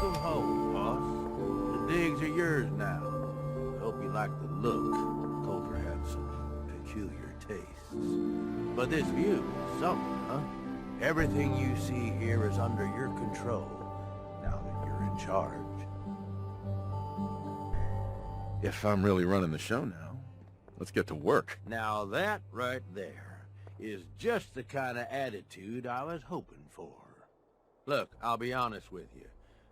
Welcome home, boss. The digs are yours now. Hope you like the look. Colter had some peculiar tastes. But this view is something, huh? Everything you see here is under your control, now that you're in charge. If I'm really running the show now, let's get to work. Now that right there is just the kind of attitude I was hoping for. Look, I'll be honest with you.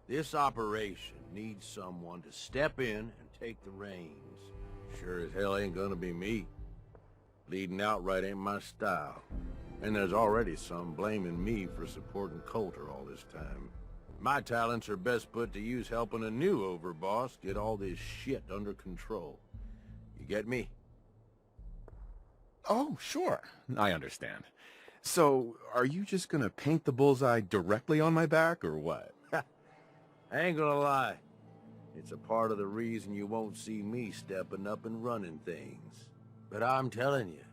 This operation needs someone to step in and take the reins. Sure as hell ain't gonna be me. Leading outright ain't my style. And there's already some blaming me for supporting Colter all this time. My talents are best put to use helping a new overboss get all this shit under control. You get me? Oh, sure. I understand. So, are you just gonna paint the bullseye directly on my back, or what? I ain't gonna lie. It's a part of the reason you won't see me stepping up and running things. But I'm telling you,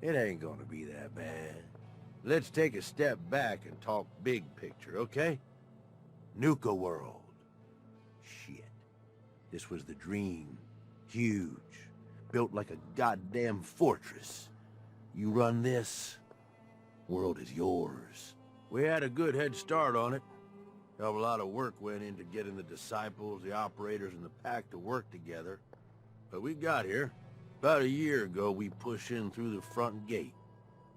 it ain't gonna be that bad. Let's take a step back and talk big picture, okay? Nuka-World. Shit. This was the dream. Huge. Built like a goddamn fortress. You run this, world is yours. We had a good head start on it. Hell of a lot of work went into getting the disciples, the operators, and the pack to work together. But we got here. About a year ago, we pushed in through the front gate.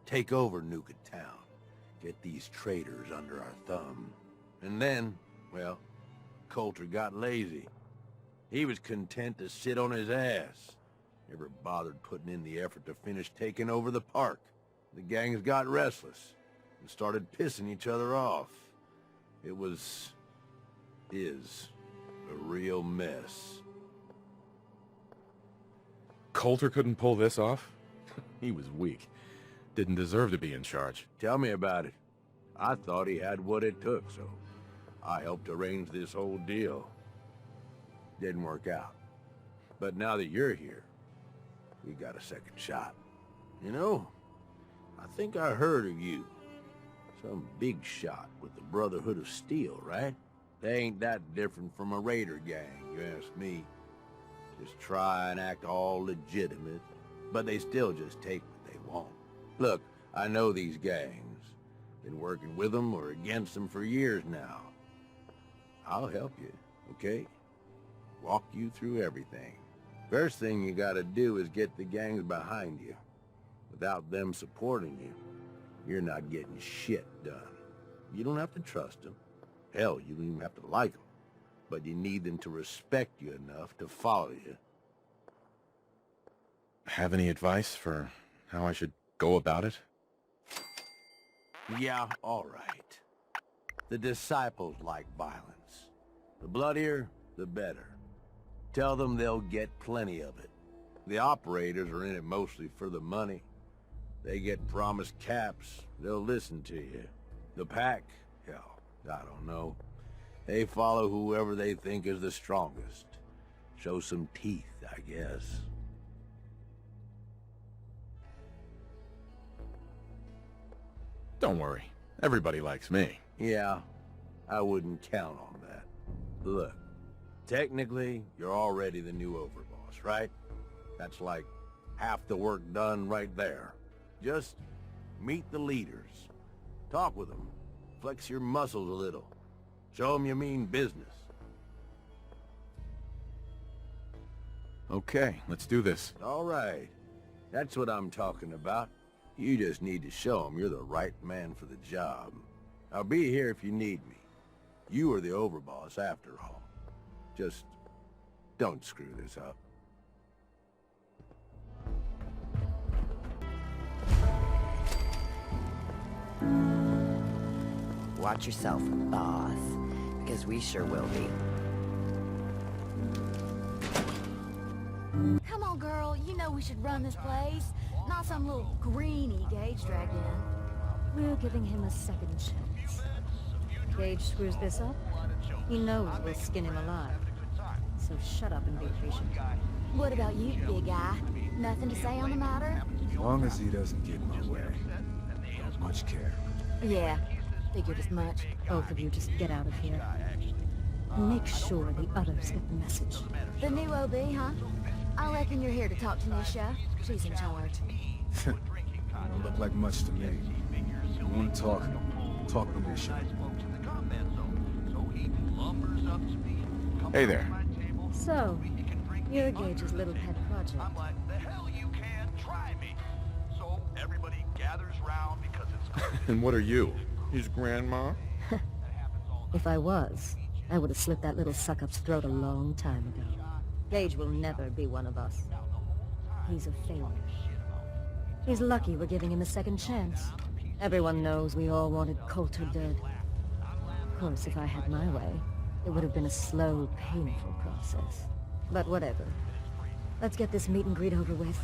Take over Nuka Town. Get these traitors under our thumb. And then, well, Colter got lazy. He was content to sit on his ass. Never bothered putting in the effort to finish taking over the park. The gangs got restless and started pissing each other off. It is a real mess. Colter couldn't pull this off? He was weak. Didn't deserve to be in charge. Tell me about it. I thought he had what it took, so I helped arrange this whole deal. Didn't work out. But now that you're here, we got a second shot. You know, I think I heard of you. Some big shot with the Brotherhood of Steel, right? They ain't that different from a raider gang, you ask me. Just try and act all legitimate, but they still just take what they want. Look, I know these gangs. Been working with them or against them for years now. I'll help you, okay? Walk you through everything. First thing you gotta do is get the gangs behind you. Without them supporting you, you're not getting shit done. You don't have to trust them. Hell, you don't even have to like them. But you need them to respect you enough to follow you. Have any advice for how I should go about it? Yeah, all right. The disciples like violence. The bloodier, the better. Tell them they'll get plenty of it. The operators are in it mostly for the money. They get promised caps, they'll listen to you. The pack, hell, I don't know. They follow whoever they think is the strongest. Show some teeth, I guess. Don't worry. Everybody likes me. Yeah, I wouldn't count on that. Look, technically, you're already the new overboss, right? That's like half the work done right there. Just meet the leaders. Talk with them. Flex your muscles a little. Show them you mean business. Okay, let's do this. All right. That's what I'm talking about. You just need to show them you're the right man for the job. I'll be here if you need me. You are the overboss after all. Just don't screw this up. Watch yourself, boss, because we sure will be. Come on, girl. You know we should run this place. Not some little greenie Gage dragged in. We're giving him a second chance. Gage screws this up, he knows we'll skin him alive. So shut up and be patient. What about you, big guy? Nothing to say on the matter? As long as he doesn't get in my way. Don't much care. Yeah, figured as much. Both of you just get out of here. and make sure the others get the message. The new OB, huh? I reckon you're here to talk to Nisha. She's in charge. Don't look like much to me. You want to talk? Talk to this shit. Hey there. So, you're Gage's little pet project. I'm like, the hell you can, try me. So everybody gathers round because it's And what are you? His grandma? If I was, I would have slit that little suck-up's throat a long time ago. Gage will never be one of us. He's a failure. He's lucky we're giving him a second chance. Everyone knows we all wanted Colter dead. Of course, if I had my way, it would have been a slow, painful process. But whatever. Let's get this meet and greet over with.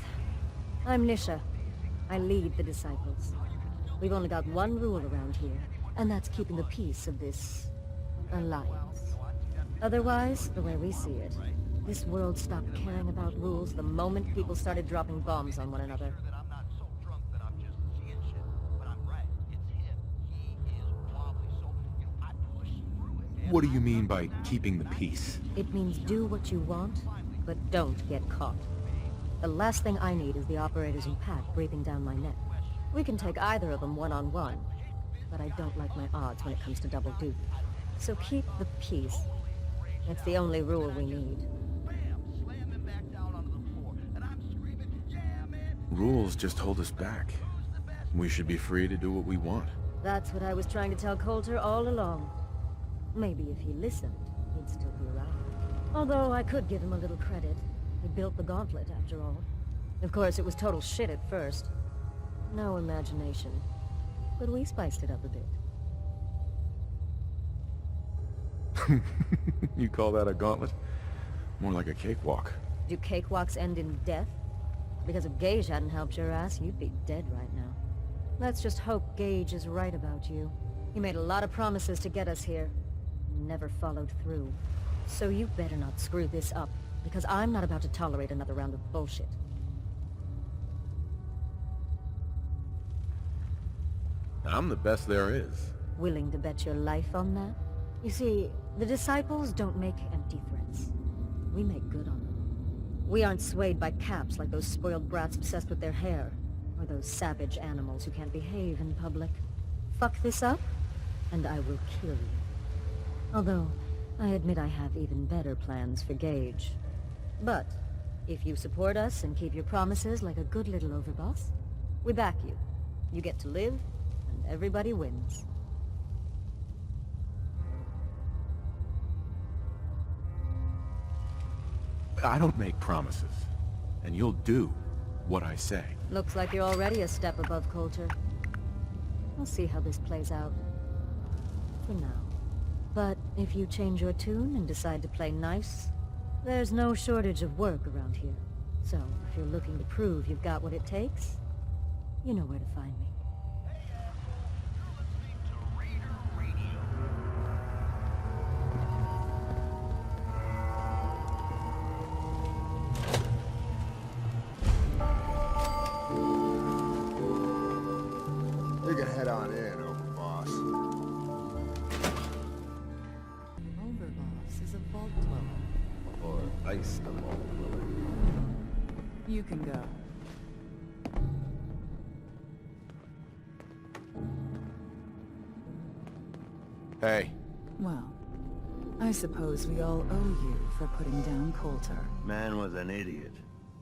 I'm Nisha. I lead the Disciples. We've only got one rule around here, and that's keeping the peace of this alliance. Otherwise, the way we see it, this world stopped caring about rules the moment people started dropping bombs on one another. I'm not so drunk that I'm just seeing shit, but I'm right. It's him. He is wobbly, so I push through it. What do you mean by keeping the peace? It means do what you want, but don't get caught. The last thing I need is the operators and Pat breathing down my neck. We can take either of them one-on-one, but I don't like my odds when it comes to double duty. So keep the peace. That's the only rule we need. Rules just hold us back. We should be free to do what we want. That's what I was trying to tell Colter all along. Maybe if he listened, he'd still be around. Although I could give him a little credit. He built the gauntlet, after all. Of course, it was total shit at first. No imagination. But we spiced it up a bit. You call that a gauntlet? More like a cakewalk. Do cakewalks end in death? Because if Gage hadn't helped your ass, you'd be dead right now. Let's just hope Gage is right about you. He made a lot of promises to get us here. Never followed through. So you better not screw this up, because I'm not about to tolerate another round of bullshit. I'm the best there is. Willing to bet your life on that? You see, the Disciples don't make empty threats. We make good on them. We aren't swayed by caps like those spoiled brats obsessed with their hair, or those savage animals who can't behave in public. Fuck this up, and I will kill you. Although, I admit I have even better plans for Gage. But, if you support us and keep your promises like a good little overboss, we back you. You get to live, and everybody wins. I don't make promises. And you'll do what I say. Looks like you're already a step above Colter. We'll see how this plays out. For now. But if you change your tune and decide to play nice, there's no shortage of work around here. So, if you're looking to prove you've got what it takes, you know where to find me. You can head on in, overboss. Overboss is a vault dweller. Or ice the vault dweller. You can go. Hey. Well, I suppose we all owe you for putting down Colter. Man was an idiot.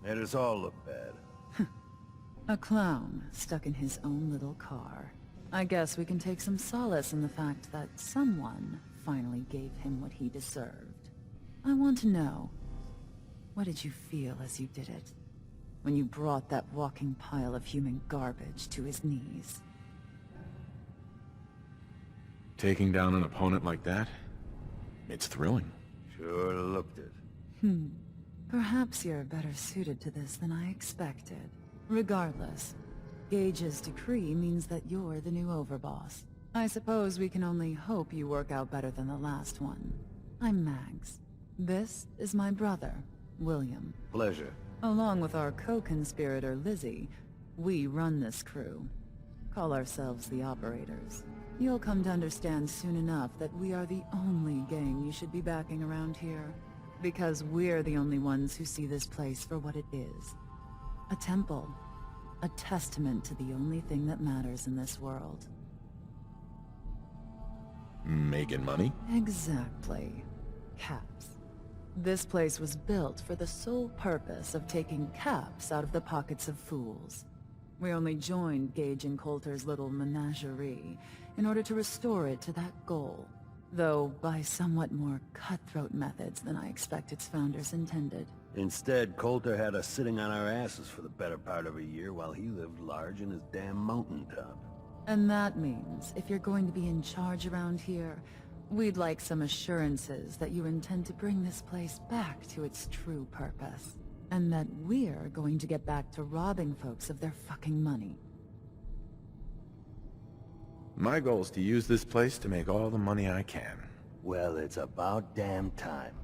Made us all look bad. A clown stuck in his own little car. I guess we can take some solace in the fact that someone finally gave him what he deserved. I want to know, what did you feel as you did it? When you brought that walking pile of human garbage to his knees? Taking down an opponent like that? It's thrilling. Sure looked it. Perhaps you're better suited to this than I expected. Regardless, Gage's decree means that you're the new overboss. I suppose we can only hope you work out better than the last one. I'm Mags. This is my brother, William. Pleasure. Along with our co-conspirator, Lizzie, we run this crew. Call ourselves the Operators. You'll come to understand soon enough that we are the only gang you should be backing around here. Because we're the only ones who see this place for what it is. A temple. A testament to the only thing that matters in this world. Making money? Exactly. Caps. This place was built for the sole purpose of taking caps out of the pockets of fools. We only joined Gage and Colter's little menagerie in order to restore it to that goal, though by somewhat more cutthroat methods than I expect its founders intended. Instead, Colter had us sitting on our asses for the better part of a year while he lived large in his damn mountaintop. And that means if you're going to be in charge around here, we'd like some assurances that you intend to bring this place back to its true purpose. And that we're going to get back to robbing folks of their fucking money. My goal is to use this place to make all the money I can. Well, it's about damn time.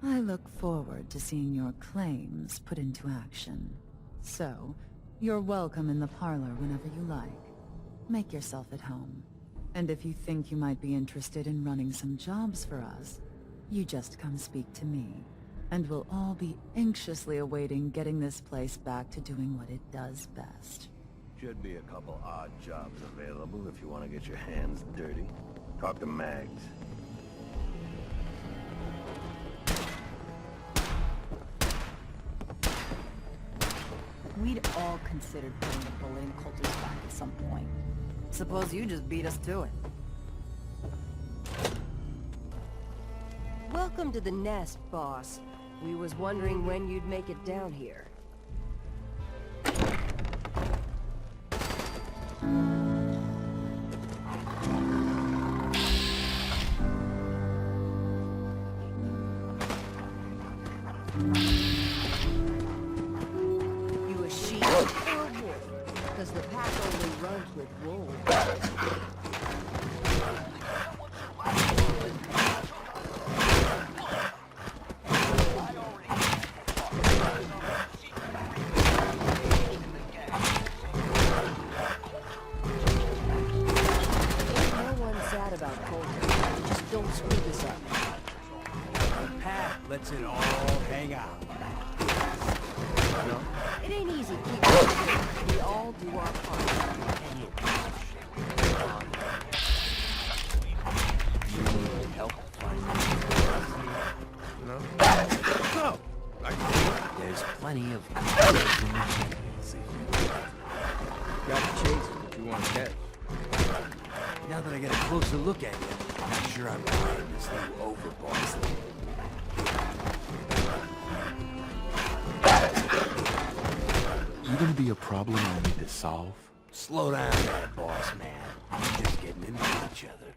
I look forward to seeing your claims put into action. So, you're welcome in the parlor whenever you like. Make yourself at home. And if you think you might be interested in running some jobs for us, you just come speak to me. And we'll all be anxiously awaiting getting this place back to doing what it does best. Should be a couple odd jobs available if you want to get your hands dirty. Talk to Mags. We'd all considered putting a bullet in Colter's back at some point. Suppose you just beat us to it. Welcome to the nest, boss. We was wondering when you'd make it down here. You a sheep or a wolf? Because the pack only runs with wolves. Let's it all hang out. It ain't easy keeping. We all do our part. Help find No? No! There's plenty of... Got to chase what you want to catch. Now that I get a closer look at you, I'm not sure I'm buying this new overboss thing. You gonna be a problem I need to solve? Slow down there, boss man. We're just getting into each other.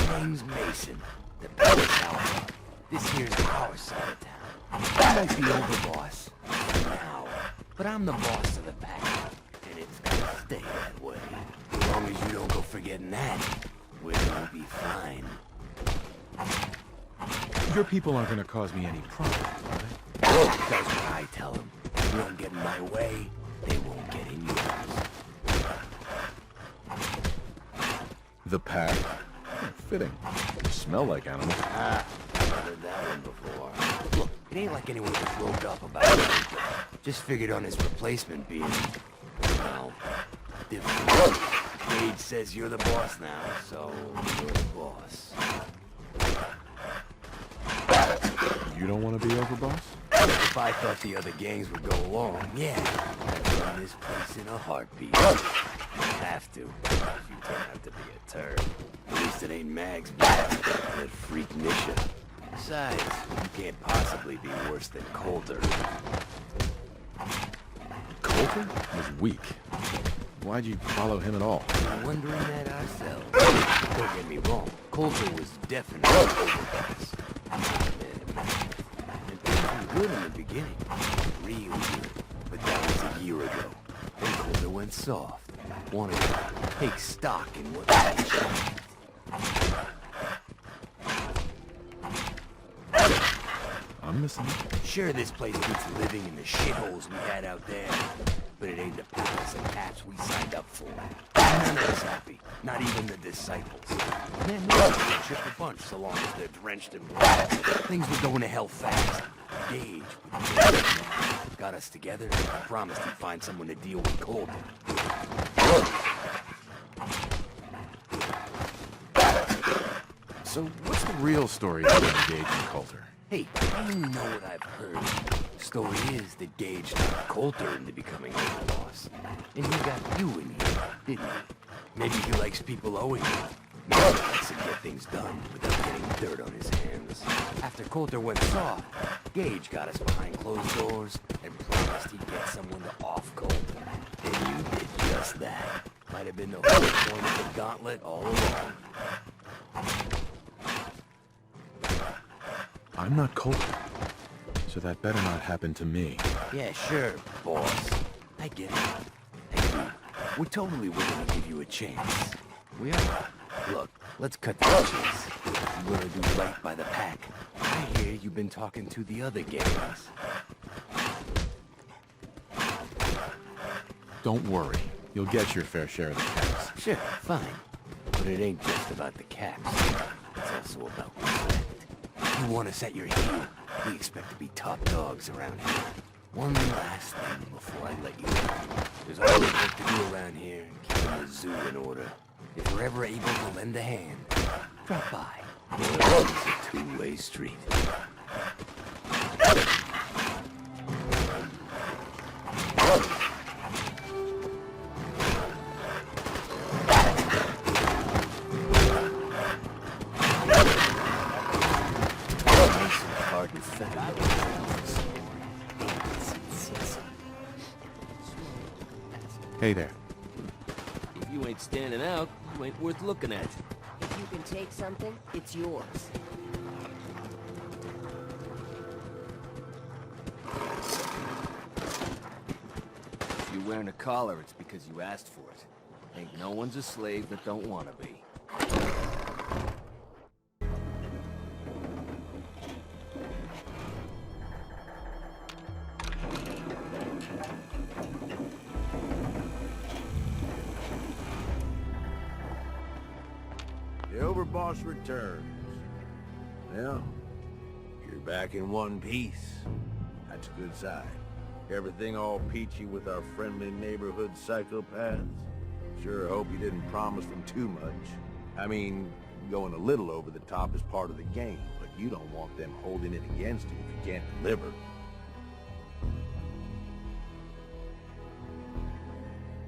My name's Mason. The power side. This here's the power side of town. I might be overboss for now, but I'm the boss of the pack, and it's gonna stay that way. As long as you don't go forgetting that, we're gonna be fine. Your people aren't gonna cause me any problems, are they? That's what I tell them. If you don't get in my way, they won't get in yours. The pack? Fitting. You smell like animals. Ah, I've heard that one before. Look, it ain't like anyone was roped up about it. Just figured on his replacement being, well, different. Gage says you're the boss now, so you're the boss. You don't want to be overboss? If I thought the other gangs would go along, yeah, I'd run this place in a heartbeat. Have to. If you turn out to be a turd. At least it ain't Mag's bad. That freak Nisha. Besides, you can't possibly be worse than Colter. Colter was weak. Why'd you follow him at all? We're wondering that ourselves. Don't get me wrong, Colter was definitely overboss. And things were good in the beginning. Real good. But that was a year ago. Then Colter went soft. Wanted to take stock in what he achieved. I'm missing it. Sure, this place beats living in the shitholes we had out there, but it ain't the palace of caps we signed up for. None of us happy. Not even the disciples. Man, they would chip a bunch so long as they're drenched in blood. Things were going to hell fast. Gage got us together and promised he'd find someone to deal with Colter. So what's the real story between Gage and Colter? Hey, I only know what I've heard. The story is that Gage talked Colter into becoming overboss. And he got you in here, didn't he? Maybe he likes people owing him. Maybe he likes to get things done without getting dirt on his hands. After Colter went soft, Gage got us behind closed doors and promised he'd get someone to off Colter. And you did just that. Might have been the whole point of the gauntlet all along. I'm not Colter, so that better not happen to me. Yeah, sure, boss. I get it. Hey, dude, we're totally willing to give you a chance. We are. Look, let's cut the chase. You wanna do right by the pack. I hear you've been talking to the other gangs. Don't worry. You'll get your fair share of the caps. Sure, fine. But it ain't just about the caps. It's also about respect. You want us at your heel. We expect to be top dogs around here. One last thing before I let you go. There's always work to do around here, keeping the zoo in order. If we're ever able to lend a hand, drop by. It's a two-way street. Hey there. If you ain't standing out, you ain't worth looking at. If you can take something, it's yours. If you're wearing a collar, it's because you asked for it. Ain't no one's a slave that don't want to be. The overboss returns. Well, you're back in one piece. That's a good sign. Everything all peachy with our friendly neighborhood psychopaths? Sure hope you didn't promise them too much. I mean, going a little over the top is part of the game, but you don't want them holding it against you if you can't deliver.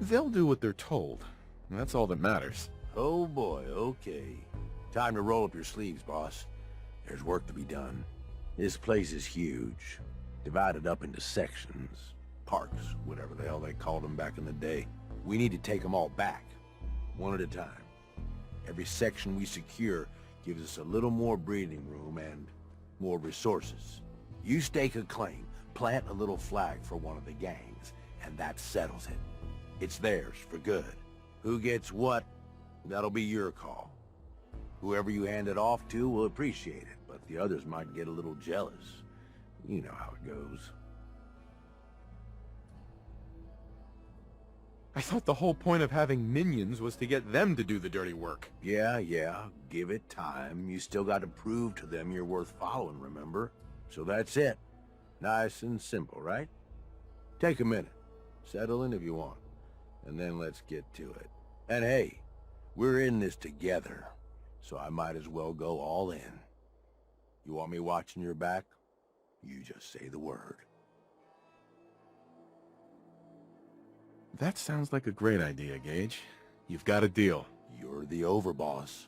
They'll do what they're told. That's all that matters. Oh boy, okay. Time to roll up your sleeves, boss. There's work to be done. This place is huge. Divided up into sections. Parks, whatever the hell they called them back in the day. We need to take them all back. One at a time. Every section we secure gives us a little more breathing room and more resources. You stake a claim, plant a little flag for one of the gangs, and that settles it. It's theirs for good. Who gets what? That'll be your call. Whoever you hand it off to will appreciate it, but the others might get a little jealous. You know how it goes. I thought the whole point of having minions was to get them to do the dirty work. Yeah, give it time. You still got to prove to them you're worth following, remember? So that's it. Nice and simple, right? Take a minute. Settle in if you want. And then let's get to it. And hey, we're in this together, so I might as well go all in. You want me watching your back? You just say the word. That sounds like a great idea, Gage. You've got a deal. You're the overboss.